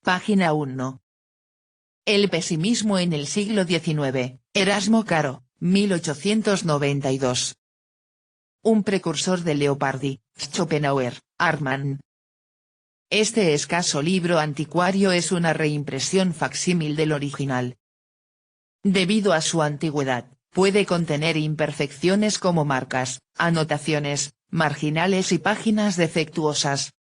Página 1. El pesimismo en el siglo XIX, Erasmo Caro, 1892. Un precursor de Leopardi, Schopenhauer, Arman. Este escaso libro anticuario es una reimpresión facsímil del original. Debido a su antigüedad, puede contener imperfecciones como marcas, anotaciones, marginales y páginas defectuosas.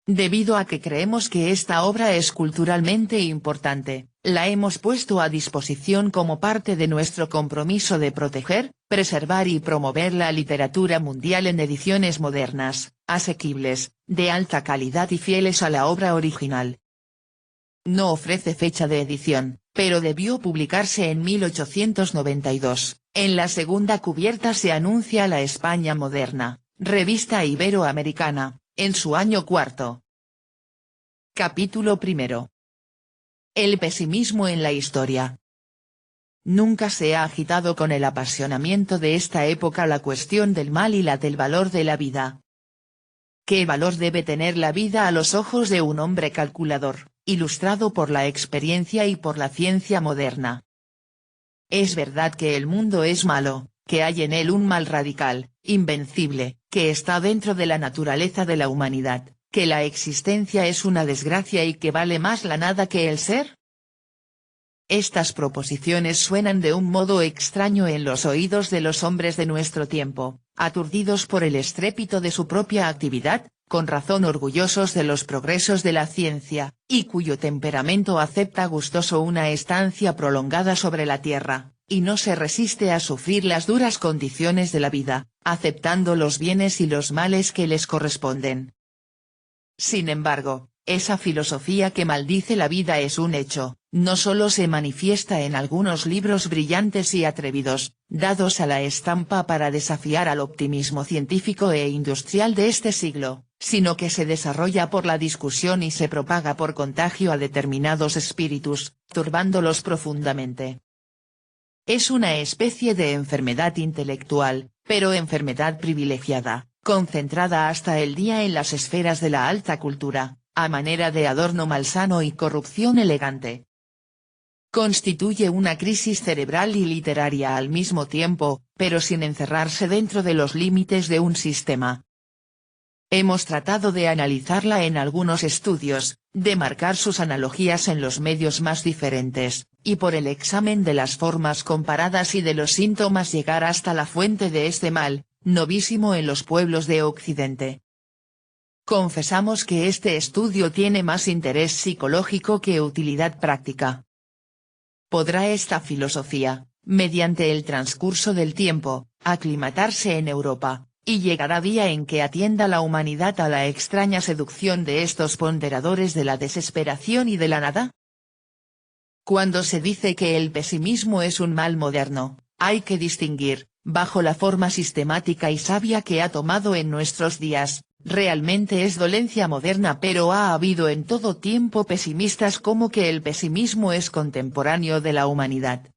Debido a que creemos que esta obra es culturalmente importante, la hemos puesto a disposición como parte de nuestro compromiso de proteger, preservar y promover la literatura mundial en ediciones modernas, asequibles, de alta calidad y fieles a la obra original. No ofrece fecha de edición, pero debió publicarse en 1892, en la segunda cubierta se anuncia la España moderna, revista iberoamericana, en su año cuarto. Capítulo primero. El pesimismo en la historia. Nunca se ha agitado con el apasionamiento de esta época la cuestión del mal y la del valor de la vida. ¿Qué valor debe tener la vida a los ojos de un hombre calculador, ilustrado por la experiencia y por la ciencia moderna? Es verdad que el mundo es malo, que hay en él un mal radical, invencible, que está dentro de la naturaleza de la humanidad, que la existencia es una desgracia y que vale más la nada que el ser. Estas proposiciones suenan de un modo extraño en los oídos de los hombres de nuestro tiempo, aturdidos por el estrépito de su propia actividad, con razón orgullosos de los progresos de la ciencia, y cuyo temperamento acepta gustoso una estancia prolongada sobre la tierra, y no se resiste a sufrir las duras condiciones de la vida, aceptando los bienes y los males que les corresponden. Sin embargo, esa filosofía que maldice la vida es un hecho, no solo se manifiesta en algunos libros brillantes y atrevidos, dados a la estampa para desafiar al optimismo científico e industrial de este siglo, sino que se desarrolla por la discusión y se propaga por contagio a determinados espíritus, turbándolos profundamente. Es una especie de enfermedad intelectual, pero enfermedad privilegiada, concentrada hasta el día en las esferas de la alta cultura, a manera de adorno malsano y corrupción elegante. Constituye una crisis cerebral y literaria al mismo tiempo, pero sin encerrarse dentro de los límites de un sistema. Hemos tratado de analizarla en algunos estudios, de marcar sus analogías en los medios más diferentes, y por el examen de las formas comparadas y de los síntomas llegar hasta la fuente de este mal, novísimo en los pueblos de Occidente. Confesamos que este estudio tiene más interés psicológico que utilidad práctica. ¿Podrá esta filosofía, mediante el transcurso del tiempo, aclimatarse en Europa, y llegará día en que atienda la humanidad a la extraña seducción de estos ponderadores de la desesperación y de la nada? Cuando se dice que el pesimismo es un mal moderno, hay que distinguir, bajo la forma sistemática y sabia que ha tomado en nuestros días, realmente es dolencia moderna, pero ha habido en todo tiempo pesimistas, como que el pesimismo es contemporáneo de la humanidad.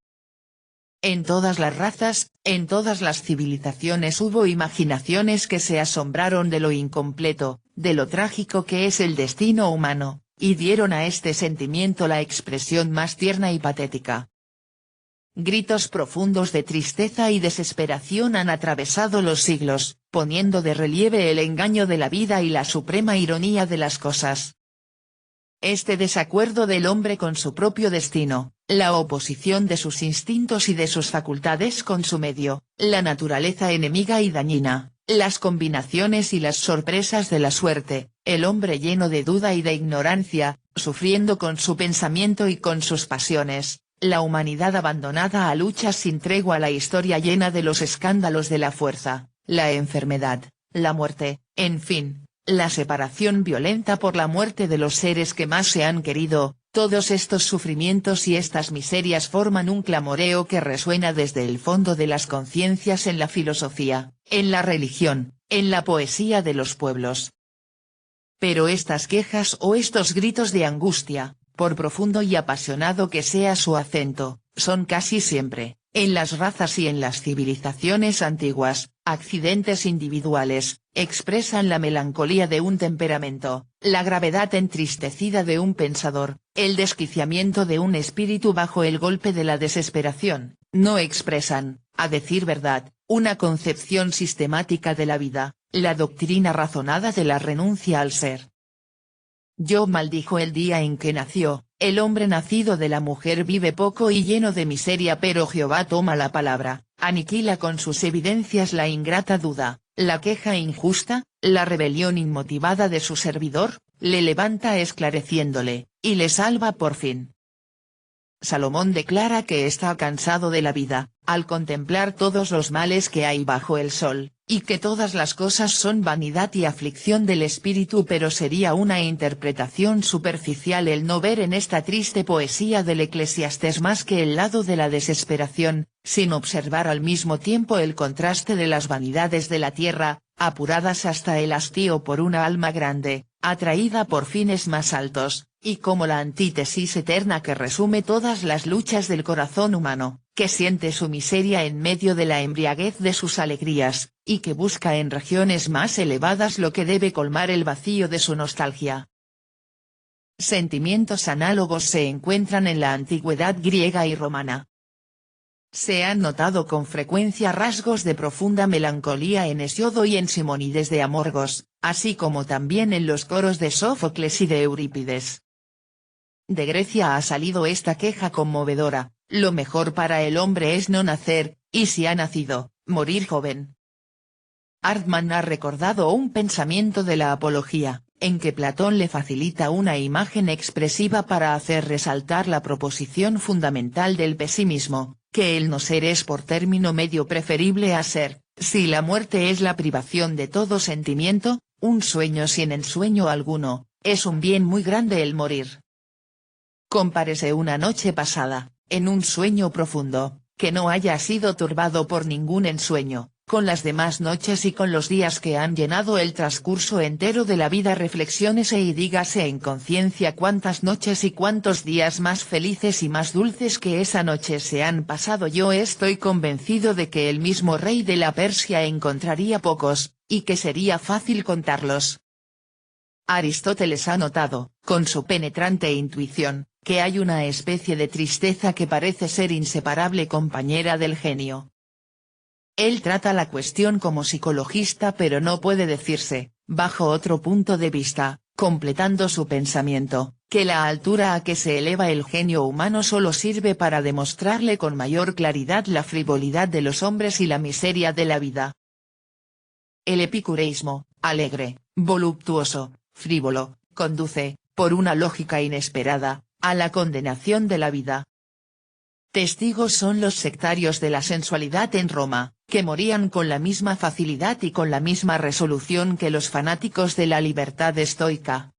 En todas las razas, en todas las civilizaciones hubo imaginaciones que se asombraron de lo incompleto, de lo trágico que es el destino humano, y dieron a este sentimiento la expresión más tierna y patética. Gritos profundos de tristeza y desesperación han atravesado los siglos, poniendo de relieve el engaño de la vida y la suprema ironía de las cosas. Este desacuerdo del hombre con su propio destino, la oposición de sus instintos y de sus facultades con su medio, la naturaleza enemiga y dañina, las combinaciones y las sorpresas de la suerte, el hombre lleno de duda y de ignorancia, sufriendo con su pensamiento y con sus pasiones, la humanidad abandonada a luchas sin tregua, la historia llena de los escándalos de la fuerza, la enfermedad, la muerte, en fin, la separación violenta por la muerte de los seres que más se han querido. Todos estos sufrimientos y estas miserias forman un clamoreo que resuena desde el fondo de las conciencias en la filosofía, en la religión, en la poesía de los pueblos. Pero estas quejas o estos gritos de angustia, por profundo y apasionado que sea su acento, son casi siempre, En las razas y en las civilizaciones antiguas, accidentes individuales, expresan la melancolía de un temperamento, la gravedad entristecida de un pensador, el desquiciamiento de un espíritu bajo el golpe de la desesperación, no expresan, a decir verdad, una concepción sistemática de la vida, la doctrina razonada de la renuncia al ser. Job maldijo el día en que nació, el hombre nacido de la mujer vive poco y lleno de miseria, pero Jehová toma la palabra, aniquila con sus evidencias la ingrata duda, la queja injusta, la rebelión inmotivada de su servidor, le levanta esclareciéndole, y le salva por fin. Salomón declara que está cansado de la vida, al contemplar todos los males que hay bajo el sol, y que todas las cosas son vanidad y aflicción del espíritu, pero sería una interpretación superficial el no ver en esta triste poesía del Eclesiastés más que el lado de la desesperación, sin observar al mismo tiempo el contraste de las vanidades de la tierra, apuradas hasta el hastío por una alma grande, atraída por fines más altos, y como la antítesis eterna que resume todas las luchas del corazón humano, que siente su miseria en medio de la embriaguez de sus alegrías, y que busca en regiones más elevadas lo que debe colmar el vacío de su nostalgia. Sentimientos análogos se encuentran en la antigüedad griega y romana. Se han notado con frecuencia rasgos de profunda melancolía en Hesiodo y en Simónides de Amorgos, así como también en los coros de Sófocles y de Eurípides. De Grecia ha salido esta queja conmovedora: lo mejor para el hombre es no nacer, y si ha nacido, morir joven. Hartmann ha recordado un pensamiento de la Apología, en que Platón le facilita una imagen expresiva para hacer resaltar la proposición fundamental del pesimismo, que el no ser es por término medio preferible a ser. Si la muerte es la privación de todo sentimiento, un sueño sin ensueño alguno, es un bien muy grande el morir. Compárese una noche pasada, en un sueño profundo, que no haya sido turbado por ningún ensueño, con las demás noches y con los días que han llenado el transcurso entero de la vida. Reflexiónese y dígase en conciencia cuántas noches y cuántos días más felices y más dulces que esa noche se han pasado. Yo estoy convencido de que el mismo rey de la Persia encontraría pocos, y que sería fácil contarlos. Aristóteles ha notado, con su penetrante intuición, que hay una especie de tristeza que parece ser inseparable compañera del genio. Él trata la cuestión como psicologista, pero no puede decirse, bajo otro punto de vista, completando su pensamiento, que la altura a que se eleva el genio humano solo sirve para demostrarle con mayor claridad la frivolidad de los hombres y la miseria de la vida. El epicureísmo, alegre, voluptuoso, frívolo, conduce, por una lógica inesperada, a la condenación de la vida. Testigos son los sectarios de la sensualidad en Roma, que morían con la misma facilidad y con la misma resolución que los fanáticos de la libertad estoica.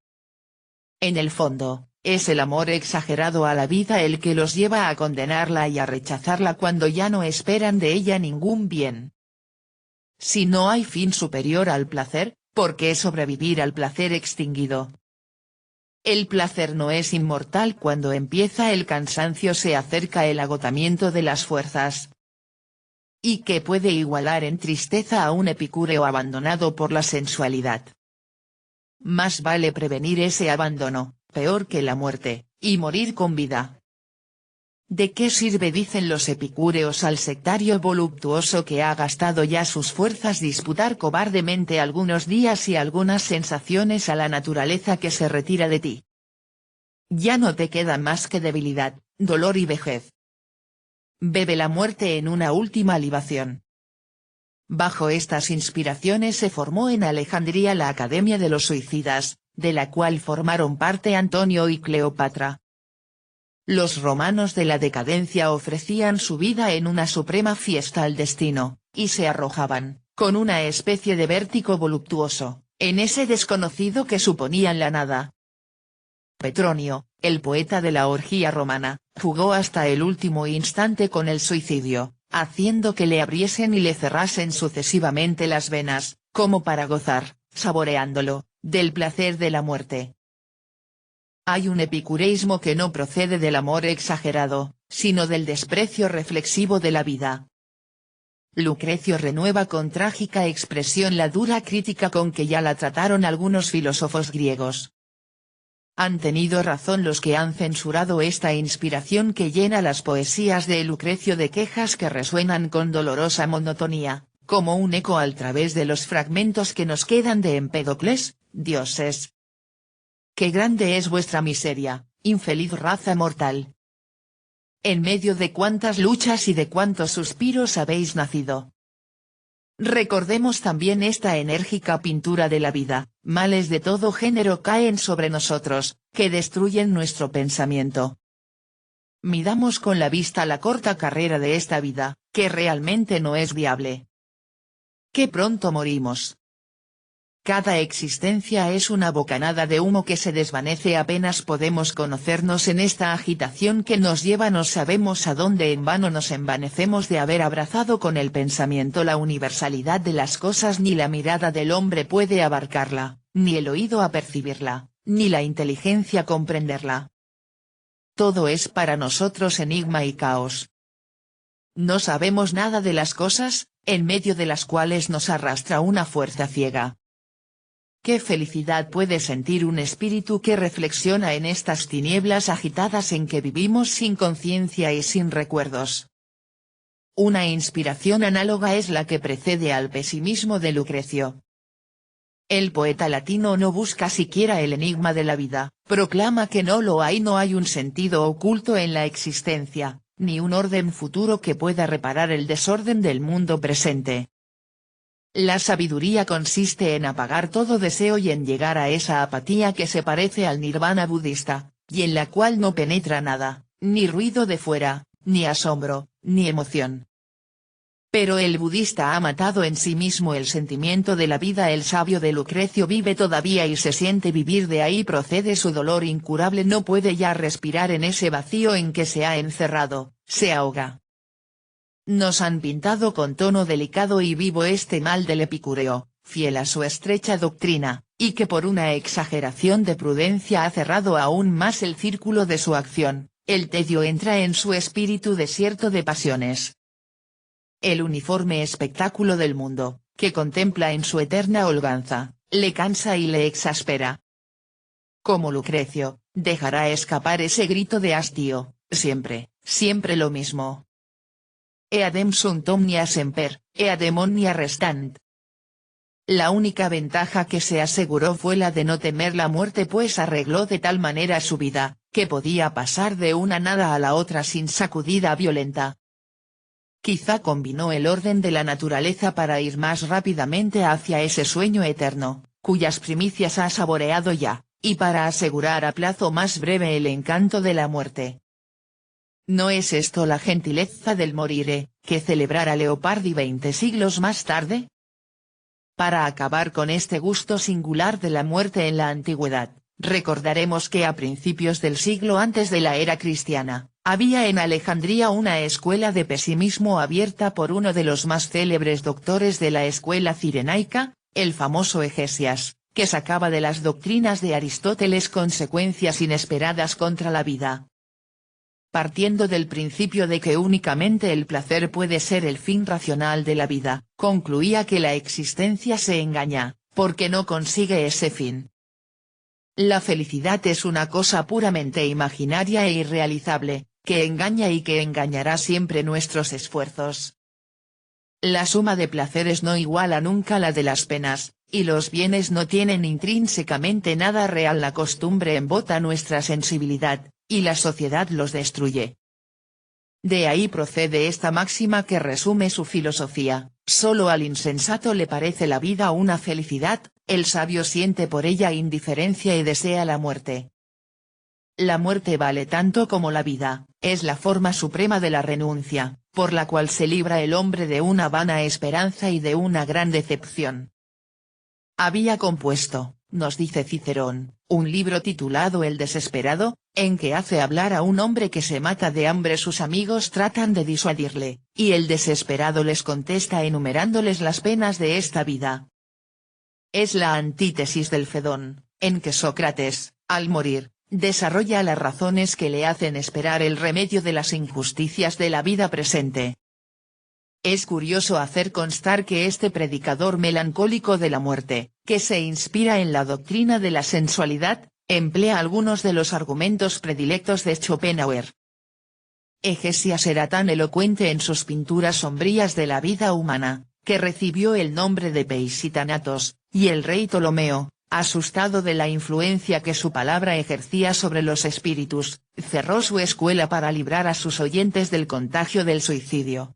En el fondo, es el amor exagerado a la vida el que los lleva a condenarla y a rechazarla cuando ya no esperan de ella ningún bien. Si no hay fin superior al placer, ¿por qué sobrevivir al placer extinguido? El placer no es inmortal. Cuando empieza el cansancio se acerca el agotamiento de las fuerzas. ¿Y qué puede igualar en tristeza a un epicúreo abandonado por la sensualidad? Más vale prevenir ese abandono, peor que la muerte, y morir con vida. ¿De qué sirve, dicen los epicúreos, al sectario voluptuoso que ha gastado ya sus fuerzas disputar cobardemente algunos días y algunas sensaciones a la naturaleza que se retira de ti? Ya no te queda más que debilidad, dolor y vejez. Bebe la muerte en una última libación. Bajo estas inspiraciones se formó en Alejandría la Academia de los Suicidas, de la cual formaron parte Antonio y Cleopatra. Los romanos de la decadencia ofrecían su vida en una suprema fiesta al destino, y se arrojaban, con una especie de vértigo voluptuoso, en ese desconocido que suponían la nada. Petronio, el poeta de la orgía romana, jugó hasta el último instante con el suicidio, haciendo que le abriesen y le cerrasen sucesivamente las venas, como para gozar, saboreándolo, del placer de la muerte. Hay un epicureísmo que no procede del amor exagerado, sino del desprecio reflexivo de la vida. Lucrecio renueva con trágica expresión la dura crítica con que ya la trataron algunos filósofos griegos. Han tenido razón los que han censurado esta inspiración que llena las poesías de Lucrecio de quejas que resuenan con dolorosa monotonía, como un eco al través de los fragmentos que nos quedan de Empédocles: dioses. Qué grande es vuestra miseria, infeliz raza mortal. En medio de cuántas luchas y de cuántos suspiros habéis nacido. Recordemos también esta enérgica pintura de la vida: males de todo género caen sobre nosotros, que destruyen nuestro pensamiento. Midamos con la vista la corta carrera de esta vida, que realmente no es viable. Qué pronto morimos. Cada existencia es una bocanada de humo que se desvanece apenas podemos conocernos en esta agitación que nos lleva no sabemos a dónde. En vano nos envanecemos de haber abrazado con el pensamiento la universalidad de las cosas. Ni la mirada del hombre puede abarcarla, ni el oído apercibirla, ni la inteligencia comprenderla. Todo es para nosotros enigma y caos. No sabemos nada de las cosas, en medio de las cuales nos arrastra una fuerza ciega. ¿Qué felicidad puede sentir un espíritu que reflexiona en estas tinieblas agitadas en que vivimos sin conciencia y sin recuerdos? Una inspiración análoga es la que precede al pesimismo de Lucrecio. El poeta latino no busca siquiera el enigma de la vida, proclama que no lo hay. No hay un sentido oculto en la existencia, ni un orden futuro que pueda reparar el desorden del mundo presente. La sabiduría consiste en apagar todo deseo y en llegar a esa apatía que se parece al nirvana budista, y en la cual no penetra nada, ni ruido de fuera, ni asombro, ni emoción. Pero el budista ha matado en sí mismo el sentimiento de la vida. El sabio de Lucrecio vive todavía y se siente vivir, de ahí procede su dolor incurable. No puede ya respirar en ese vacío en que se ha encerrado, se ahoga. Nos han pintado con tono delicado y vivo este mal del epicúreo, fiel a su estrecha doctrina, y que por una exageración de prudencia ha cerrado aún más el círculo de su acción. El tedio entra en su espíritu desierto de pasiones. El uniforme espectáculo del mundo, que contempla en su eterna holganza, le cansa y le exaspera. Como Lucrecio, dejará escapar ese grito de hastío: siempre, siempre lo mismo. Eadem sunt omnia semper, eadem omnia restant. La única ventaja que se aseguró fue la de no temer la muerte, pues arregló de tal manera su vida, que podía pasar de una nada a la otra sin sacudida violenta. Quizá combinó el orden de la naturaleza para ir más rápidamente hacia ese sueño eterno, cuyas primicias ha saboreado ya, y para asegurar a plazo más breve el encanto de la muerte. ¿No es esto la gentileza del morire, que celebrara Leopardi 20 siglos más tarde? Para acabar con este gusto singular de la muerte en la antigüedad, recordaremos que a principios del siglo antes de la era cristiana, había en Alejandría una escuela de pesimismo abierta por uno de los más célebres doctores de la escuela cirenaica, el famoso Egesias, que sacaba de las doctrinas de Aristóteles consecuencias inesperadas contra la vida. Partiendo del principio de que únicamente el placer puede ser el fin racional de la vida, concluía que la existencia se engaña, porque no consigue ese fin. La felicidad es una cosa puramente imaginaria e irrealizable, que engaña y que engañará siempre nuestros esfuerzos. La suma de placeres no iguala nunca la de las penas, y los bienes no tienen intrínsecamente nada real. La costumbre embota nuestra sensibilidad, y la sociedad los destruye. De ahí procede esta máxima que resume su filosofía: solo al insensato le parece la vida una felicidad, el sabio siente por ella indiferencia y desea la muerte. La muerte vale tanto como la vida, es la forma suprema de la renuncia, por la cual se libra el hombre de una vana esperanza y de una gran decepción. Había compuesto, nos dice Cicerón, un libro titulado El desesperado, en que hace hablar a un hombre que se mata de hambre. Sus amigos tratan de disuadirle, y el desesperado les contesta enumerándoles las penas de esta vida. Es la antítesis del Fedón, en que Sócrates, al morir, desarrolla las razones que le hacen esperar el remedio de las injusticias de la vida presente. Es curioso hacer constar que este predicador melancólico de la muerte, que se inspira en la doctrina de la sensualidad, emplea algunos de los argumentos predilectos de Schopenhauer. Hegesias era tan elocuente en sus pinturas sombrías de la vida humana, que recibió el nombre de Peisitanatos, y el rey Ptolomeo, asustado de la influencia que su palabra ejercía sobre los espíritus, cerró su escuela para librar a sus oyentes del contagio del suicidio.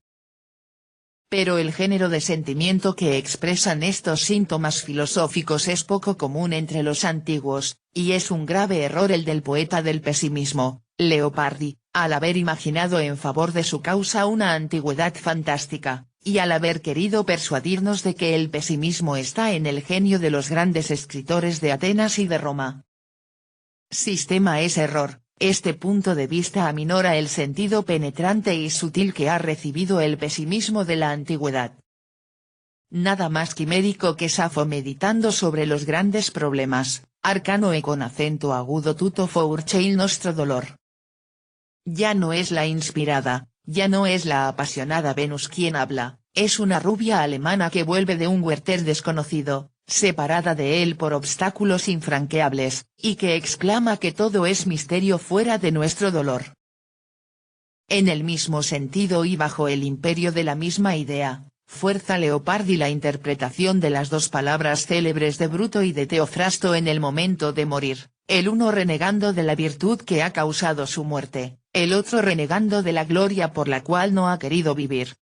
Pero el género de sentimiento que expresan estos síntomas filosóficos es poco común entre los antiguos, y es un grave error el del poeta del pesimismo, Leopardi, al haber imaginado en favor de su causa una antigüedad fantástica, y al haber querido persuadirnos de que el pesimismo está en el genio de los grandes escritores de Atenas y de Roma. Sistema es error. Este punto de vista aminora el sentido penetrante y sutil que ha recibido el pesimismo de la antigüedad. Nada más quimérico que Safo meditando sobre los grandes problemas, arcano e con acento agudo tutto forche il nostro dolor. Ya no es la inspirada, ya no es la apasionada Venus quien habla, es una rubia alemana que vuelve de un Werther desconocido, separada de él por obstáculos infranqueables, y que exclama que todo es misterio fuera de nuestro dolor. En el mismo sentido y bajo el imperio de la misma idea, fuerza Leopardi la interpretación de las dos palabras célebres de Bruto y de Teofrasto en el momento de morir, el uno renegando de la virtud que ha causado su muerte, el otro renegando de la gloria por la cual no ha querido vivir.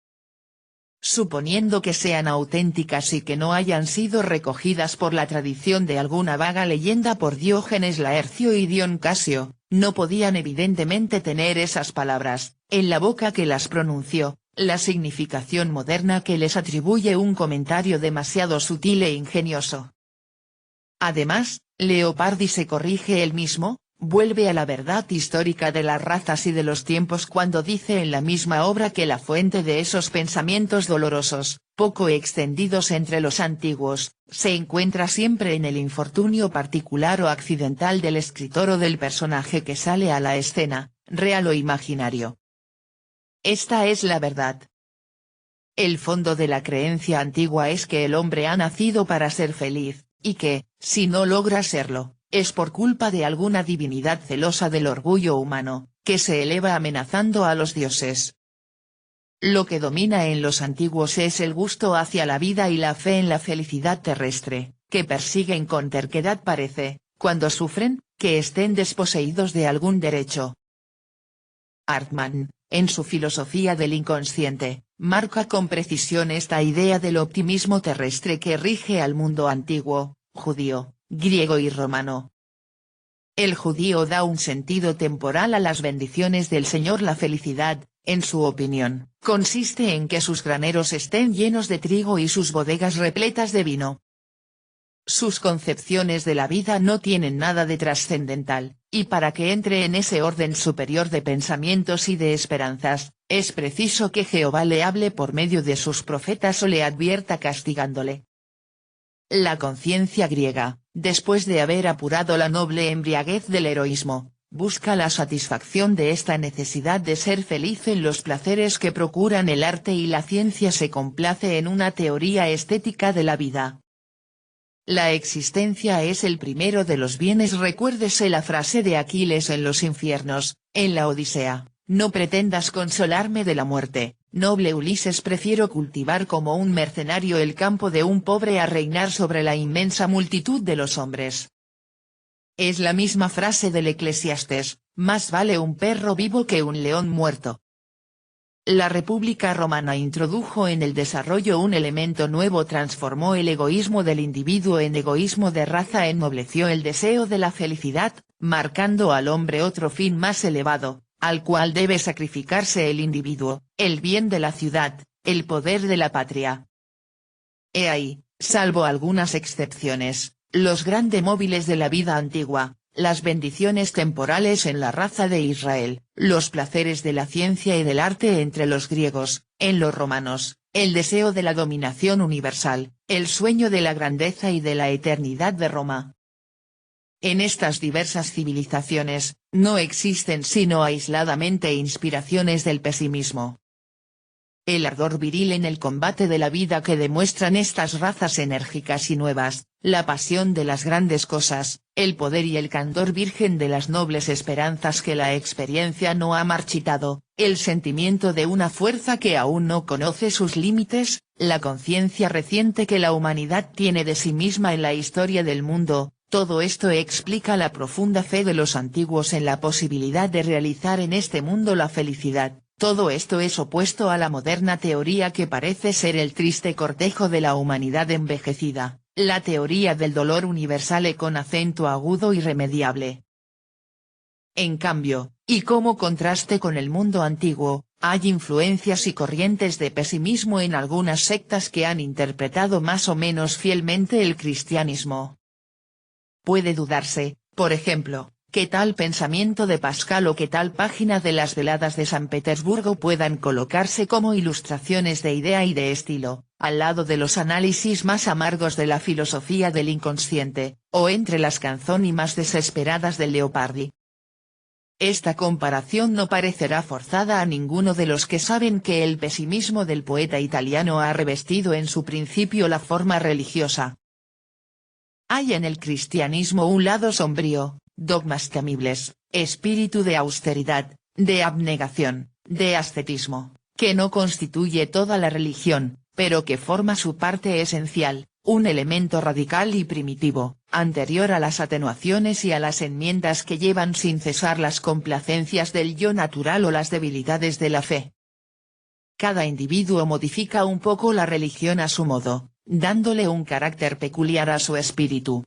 Suponiendo que sean auténticas y que no hayan sido recogidas por la tradición de alguna vaga leyenda por Diógenes Laercio y Dion Casio, no podían evidentemente tener esas palabras, en la boca que las pronunció, la significación moderna que les atribuye un comentario demasiado sutil e ingenioso. Además, Leopardi se corrige él mismo, vuelve a la verdad histórica de las razas y de los tiempos cuando dice en la misma obra que la fuente de esos pensamientos dolorosos, poco extendidos entre los antiguos, se encuentra siempre en el infortunio particular o accidental del escritor o del personaje que sale a la escena, real o imaginario. Esta es la verdad. El fondo de la creencia antigua es que el hombre ha nacido para ser feliz, y que, si no logra serlo, es por culpa de alguna divinidad celosa del orgullo humano, que se eleva amenazando a los dioses. Lo que domina en los antiguos es el gusto hacia la vida y la fe en la felicidad terrestre, que persiguen con terquedad parece, cuando sufren, que estén desposeídos de algún derecho. Hartmann, en su filosofía del inconsciente, marca con precisión esta idea del optimismo terrestre que rige al mundo antiguo, judío, griego y romano. El judío da un sentido temporal a las bendiciones del Señor. La felicidad, en su opinión, consiste en que sus graneros estén llenos de trigo y sus bodegas repletas de vino. Sus concepciones de la vida no tienen nada de trascendental, y para que entre en ese orden superior de pensamientos y de esperanzas, es preciso que Jehová le hable por medio de sus profetas o le advierta castigándole. La conciencia griega, después de haber apurado la noble embriaguez del heroísmo, busca la satisfacción de esta necesidad de ser feliz en los placeres que procuran el arte y la ciencia se complace en una teoría estética de la vida. La existencia es el primero de los bienes. Recuérdese la frase de Aquiles en los infiernos, en la Odisea, no pretendas consolarme de la muerte, noble Ulises, prefiero cultivar como un mercenario el campo de un pobre a reinar sobre la inmensa multitud de los hombres. Es la misma frase del Eclesiastés, más vale un perro vivo que un león muerto. La República Romana introdujo en el desarrollo un elemento nuevo, transformó el egoísmo del individuo en egoísmo de raza, ennobleció el deseo de la felicidad, marcando al hombre otro fin más elevado, al cual debe sacrificarse el individuo, el bien de la ciudad, el poder de la patria. He ahí, salvo algunas excepciones, los grandes móviles de la vida antigua. Las bendiciones temporales en la raza de Israel, los placeres de la ciencia y del arte entre los griegos, en los romanos, el deseo de la dominación universal, el sueño de la grandeza y de la eternidad de Roma. En estas diversas civilizaciones, no existen sino aisladamente inspiraciones del pesimismo. El ardor viril en el combate de la vida que demuestran estas razas enérgicas y nuevas, la pasión de las grandes cosas, el poder y el candor virgen de las nobles esperanzas que la experiencia no ha marchitado, el sentimiento de una fuerza que aún no conoce sus límites, la conciencia reciente que la humanidad tiene de sí misma en la historia del mundo, todo esto explica la profunda fe de los antiguos en la posibilidad de realizar en este mundo la felicidad. Todo esto es opuesto a la moderna teoría que parece ser el triste cortejo de la humanidad envejecida, la teoría del dolor universal con acento agudo irremediable. En cambio, y como contraste con el mundo antiguo, hay influencias y corrientes de pesimismo en algunas sectas que han interpretado más o menos fielmente el cristianismo. Puede dudarse, por ejemplo, que tal pensamiento de Pascal o que tal página de las Veladas de San Petersburgo puedan colocarse como ilustraciones de idea y de estilo, al lado de los análisis más amargos de la filosofía del inconsciente, o entre las canzoni más desesperadas de Leopardi. Esta comparación no parecerá forzada a ninguno de los que saben que el pesimismo del poeta italiano ha revestido en su principio la forma religiosa. Hay en el cristianismo un lado sombrío, dogmas temibles, espíritu de austeridad, de abnegación, de ascetismo, que no constituye toda la religión, pero que forma su parte esencial, un elemento radical y primitivo, anterior a las atenuaciones y a las enmiendas que llevan sin cesar las complacencias del yo natural o las debilidades de la fe. Cada individuo modifica un poco la religión a su modo, dándole un carácter peculiar a su espíritu.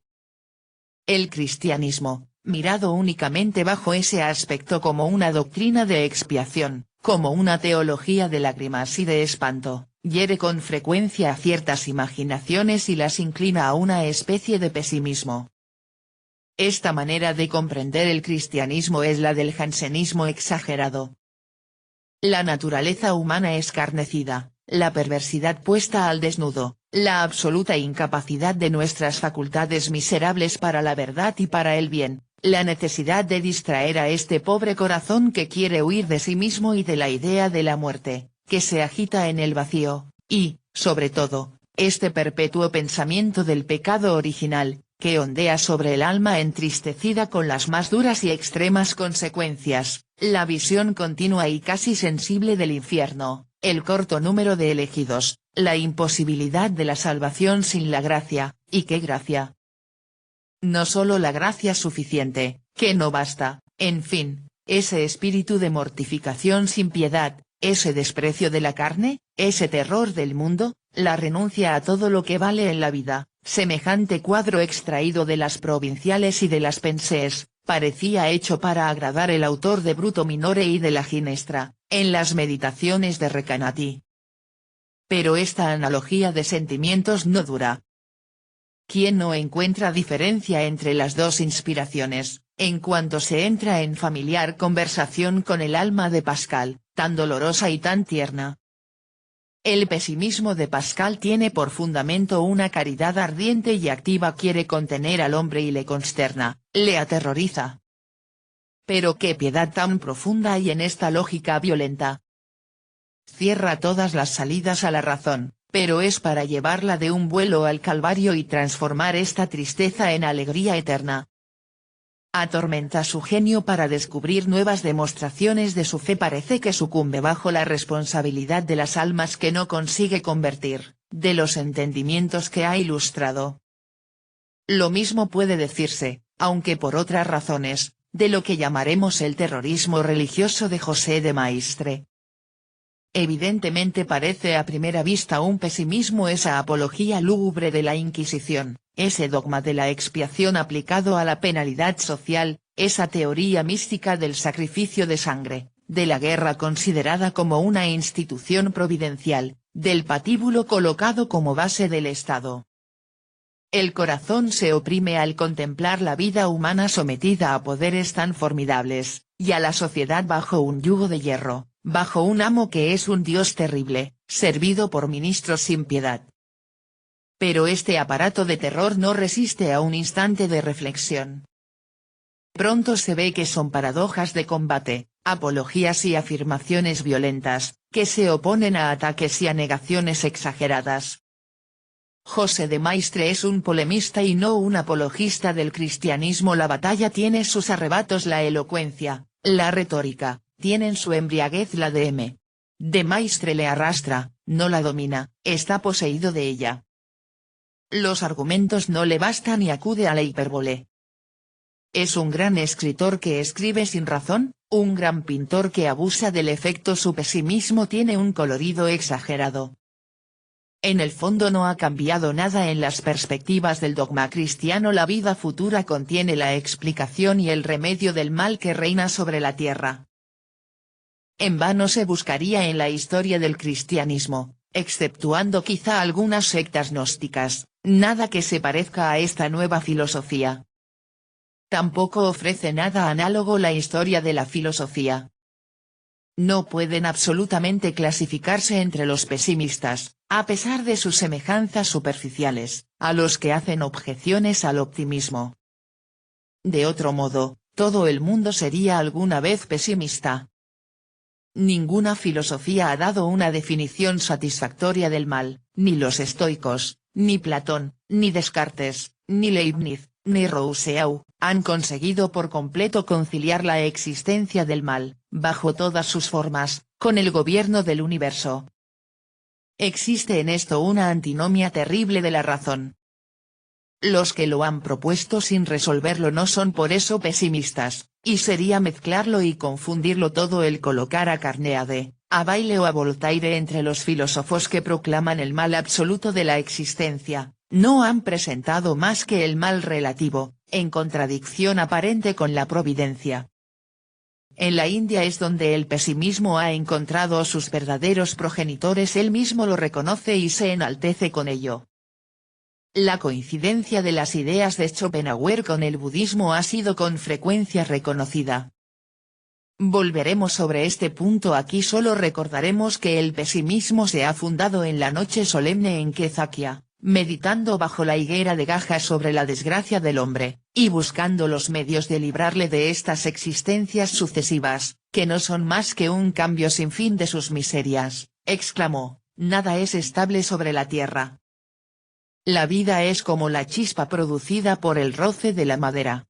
El cristianismo, mirado únicamente bajo ese aspecto como una doctrina de expiación, como una teología de lágrimas y de espanto, hiere con frecuencia a ciertas imaginaciones y las inclina a una especie de pesimismo. Esta manera de comprender el cristianismo es la del jansenismo exagerado. La naturaleza humana escarnecida, la perversidad puesta al desnudo, la absoluta incapacidad de nuestras facultades miserables para la verdad y para el bien, la necesidad de distraer a este pobre corazón que quiere huir de sí mismo y de la idea de la muerte, que se agita en el vacío, y, sobre todo, este perpetuo pensamiento del pecado original, que ondea sobre el alma entristecida con las más duras y extremas consecuencias, la visión continua y casi sensible del infierno, el corto número de elegidos, la imposibilidad de la salvación sin la gracia, ¿y qué gracia? No solo la gracia suficiente, que no basta, en fin, ese espíritu de mortificación sin piedad, ese desprecio de la carne, ese terror del mundo, la renuncia a todo lo que vale en la vida, semejante cuadro extraído de las provinciales y de las pensées, parecía hecho para agradar el autor de Bruto Minore y de la Ginestra, en las meditaciones de Recanati. Pero esta analogía de sentimientos no dura. ¿Quién no encuentra diferencia entre las dos inspiraciones, en cuanto se entra en familiar conversación con el alma de Pascal, tan dolorosa y tan tierna? El pesimismo de Pascal tiene por fundamento una caridad ardiente y activa, quiere contener al hombre y le consterna, le aterroriza. Pero qué piedad tan profunda hay en esta lógica violenta. Cierra todas las salidas a la razón, pero es para llevarla de un vuelo al Calvario y transformar esta tristeza en alegría eterna. Atormenta su genio para descubrir nuevas demostraciones de su fe, parece que sucumbe bajo la responsabilidad de las almas que no consigue convertir, de los entendimientos que ha ilustrado. Lo mismo puede decirse, aunque por otras razones, de lo que llamaremos el terrorismo religioso de José de Maistre. Evidentemente parece a primera vista un pesimismo esa apología lúgubre de la Inquisición, ese dogma de la expiación aplicado a la penalidad social, esa teoría mística del sacrificio de sangre, de la guerra considerada como una institución providencial, del patíbulo colocado como base del Estado. El corazón se oprime al contemplar la vida humana sometida a poderes tan formidables, y a la sociedad bajo un yugo de hierro, bajo un amo que es un Dios terrible, servido por ministros sin piedad. Pero este aparato de terror no resiste a un instante de reflexión. Pronto se ve que son paradojas de combate, apologías y afirmaciones violentas, que se oponen a ataques y a negaciones exageradas. José de Maistre es un polemista y no un apologista del cristianismo. La batalla tiene sus arrebatos, la elocuencia, la retórica, tienen su embriaguez. La de Maistre le arrastra, no la domina, está poseído de ella. Los argumentos no le bastan y acude a la hipérbole. Es un gran escritor que escribe sin razón, un gran pintor que abusa del efecto. Su pesimismo tiene un colorido exagerado. En el fondo no ha cambiado nada en las perspectivas del dogma cristiano. La vida futura contiene la explicación y el remedio del mal que reina sobre la tierra. En vano se buscaría en la historia del cristianismo, exceptuando quizá algunas sectas gnósticas, nada que se parezca a esta nueva filosofía. Tampoco ofrece nada análogo la historia de la filosofía. No pueden absolutamente clasificarse entre los pesimistas, a pesar de sus semejanzas superficiales, a los que hacen objeciones al optimismo. De otro modo, todo el mundo sería alguna vez pesimista. Ninguna filosofía ha dado una definición satisfactoria del mal, ni los estoicos, ni Platón, ni Descartes, ni Leibniz, ni Rousseau, han conseguido por completo conciliar la existencia del mal, bajo todas sus formas, con el gobierno del universo. Existe en esto una antinomia terrible de la razón. Los que lo han propuesto sin resolverlo no son por eso pesimistas, y sería mezclarlo y confundirlo todo el colocar a Carneade, a Bayle o a Voltaire entre los filósofos que proclaman el mal absoluto de la existencia. No han presentado más que el mal relativo, en contradicción aparente con la providencia. En la India es donde el pesimismo ha encontrado sus verdaderos progenitores. Él mismo lo reconoce y se enaltece con ello. La coincidencia de las ideas de Schopenhauer con el budismo ha sido con frecuencia reconocida. Volveremos sobre este punto aquí. Solo recordaremos que el pesimismo se ha fundado en la noche solemne en que Zakya, meditando bajo la higuera de gajas sobre la desgracia del hombre, y buscando los medios de librarle de estas existencias sucesivas, que no son más que un cambio sin fin de sus miserias, exclamó: nada es estable sobre la tierra. La vida es como la chispa producida por el roce de la madera.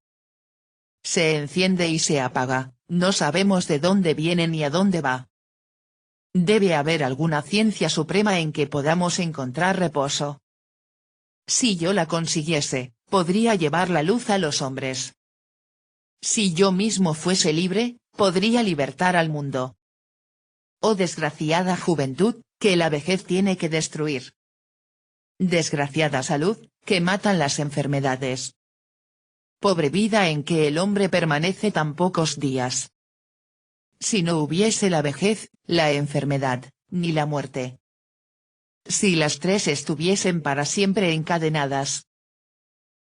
Se enciende y se apaga, no sabemos de dónde viene ni a dónde va. Debe haber alguna ciencia suprema en que podamos encontrar reposo. Si yo la consiguiese, podría llevar la luz a los hombres. Si yo mismo fuese libre, podría libertar al mundo. Oh desgraciada juventud, que la vejez tiene que destruir. Desgraciada salud, que matan las enfermedades. Pobre vida en que el hombre permanece tan pocos días. Si no hubiese la vejez, la enfermedad, ni la muerte. Si las tres estuviesen para siempre encadenadas.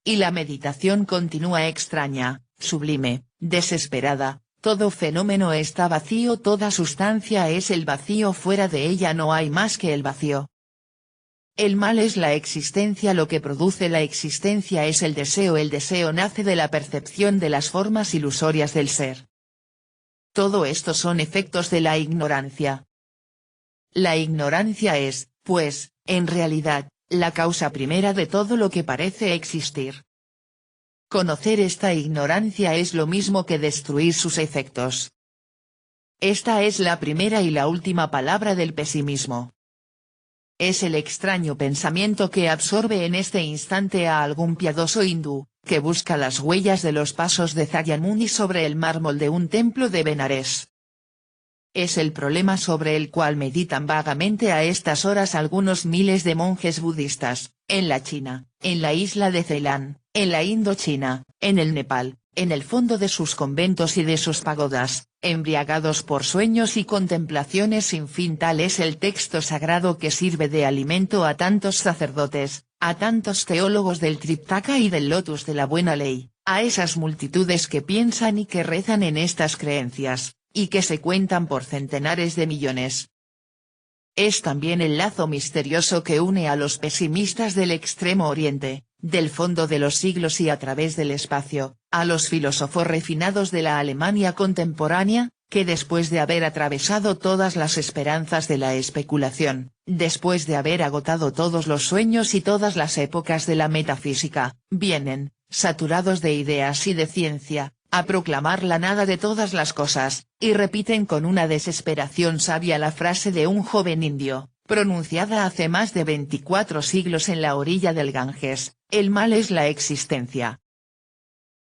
Y la meditación continúa extraña, sublime, desesperada, todo fenómeno está vacío, toda sustancia es el vacío, fuera de ella no hay más que el vacío. El mal es la existencia, lo que produce la existencia es el deseo nace de la percepción de las formas ilusorias del ser. Todo esto son efectos de la ignorancia. La ignorancia es, pues, en realidad, la causa primera de todo lo que parece existir. Conocer esta ignorancia es lo mismo que destruir sus efectos. Esta es la primera y la última palabra del pesimismo. Es el extraño pensamiento que absorbe en este instante a algún piadoso hindú, que busca las huellas de los pasos de Sakyamuni sobre el mármol de un templo de Benares. Es el problema sobre el cual meditan vagamente a estas horas algunos miles de monjes budistas, en la China, en la isla de Ceilán, en la Indochina, en el Nepal, en el fondo de sus conventos y de sus pagodas, embriagados por sueños y contemplaciones sin fin. Tal es el texto sagrado que sirve de alimento a tantos sacerdotes, a tantos teólogos del Triptaka y del Lotus de la Buena Ley, a esas multitudes que piensan y que rezan en estas creencias, y que se cuentan por centenares de millones. Es también el lazo misterioso que une a los pesimistas del Extremo Oriente, del fondo de los siglos y a través del espacio, a los filósofos refinados de la Alemania contemporánea, que después de haber atravesado todas las esperanzas de la especulación, después de haber agotado todos los sueños y todas las épocas de la metafísica, vienen, saturados de ideas y de ciencia, a proclamar la nada de todas las cosas, y repiten con una desesperación sabia la frase de un joven indio, pronunciada hace más de 24 siglos en la orilla del Ganges: el mal es la existencia.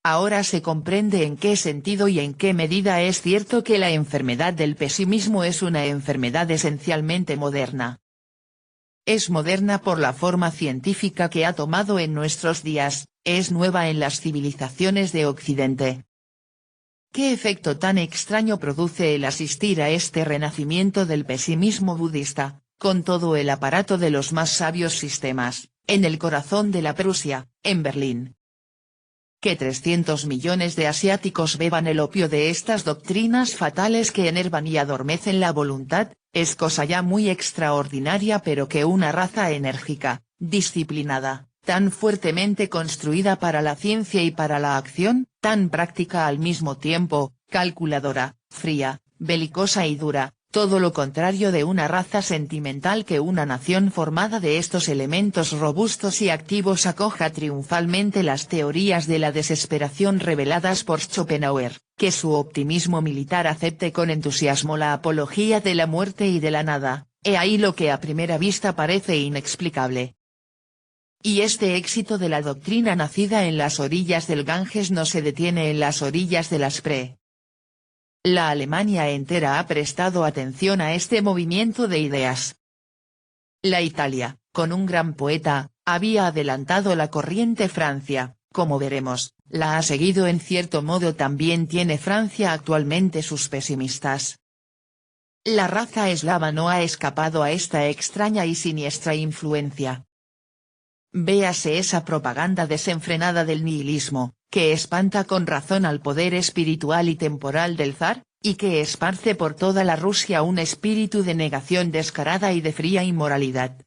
Ahora se comprende en qué sentido y en qué medida es cierto que la enfermedad del pesimismo es una enfermedad esencialmente moderna. Es moderna por la forma científica que ha tomado en nuestros días, es nueva en las civilizaciones de Occidente. ¿Qué efecto tan extraño produce el asistir a este renacimiento del pesimismo budista, con todo el aparato de los más sabios sistemas, en el corazón de la Prusia, en Berlín? Que 300 millones de asiáticos beban el opio de estas doctrinas fatales que enervan y adormecen la voluntad, es cosa ya muy extraordinaria, pero que una raza enérgica, disciplinada, tan fuertemente construida para la ciencia y para la acción, tan práctica al mismo tiempo, calculadora, fría, belicosa y dura, todo lo contrario de una raza sentimental, que una nación formada de estos elementos robustos y activos acoja triunfalmente las teorías de la desesperación reveladas por Schopenhauer, que su optimismo militar acepte con entusiasmo la apología de la muerte y de la nada, he ahí lo que a primera vista parece inexplicable. Y este éxito de la doctrina nacida en las orillas del Ganges no se detiene en las orillas de la Spree. La Alemania entera ha prestado atención a este movimiento de ideas. La Italia, con un gran poeta, había adelantado la corriente. Francia, como veremos, la ha seguido en cierto modo. También tiene Francia actualmente sus pesimistas. La raza eslava no ha escapado a esta extraña y siniestra influencia. Véase esa propaganda desenfrenada del nihilismo, que espanta con razón al poder espiritual y temporal del zar, y que esparce por toda la Rusia un espíritu de negación descarada y de fría inmoralidad.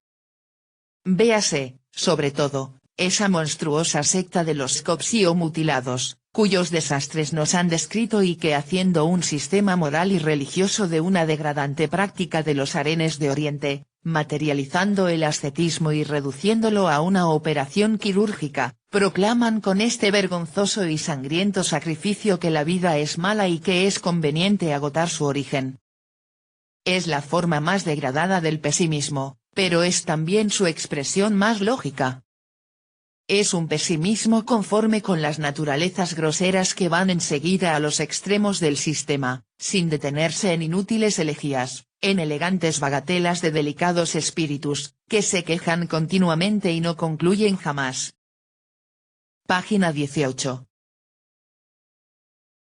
Véase, sobre todo, esa monstruosa secta de los Skopje mutilados, cuyos desastres nos han descrito y que, haciendo un sistema moral y religioso de una degradante práctica de los harenes de Oriente, materializando el ascetismo y reduciéndolo a una operación quirúrgica, proclaman con este vergonzoso y sangriento sacrificio que la vida es mala y que es conveniente agotar su origen. Es la forma más degradada del pesimismo, pero es también su expresión más lógica. Es un pesimismo conforme con las naturalezas groseras que van enseguida a los extremos del sistema, sin detenerse en inútiles elegías, en elegantes bagatelas de delicados espíritus, que se quejan continuamente y no concluyen jamás. Página 18.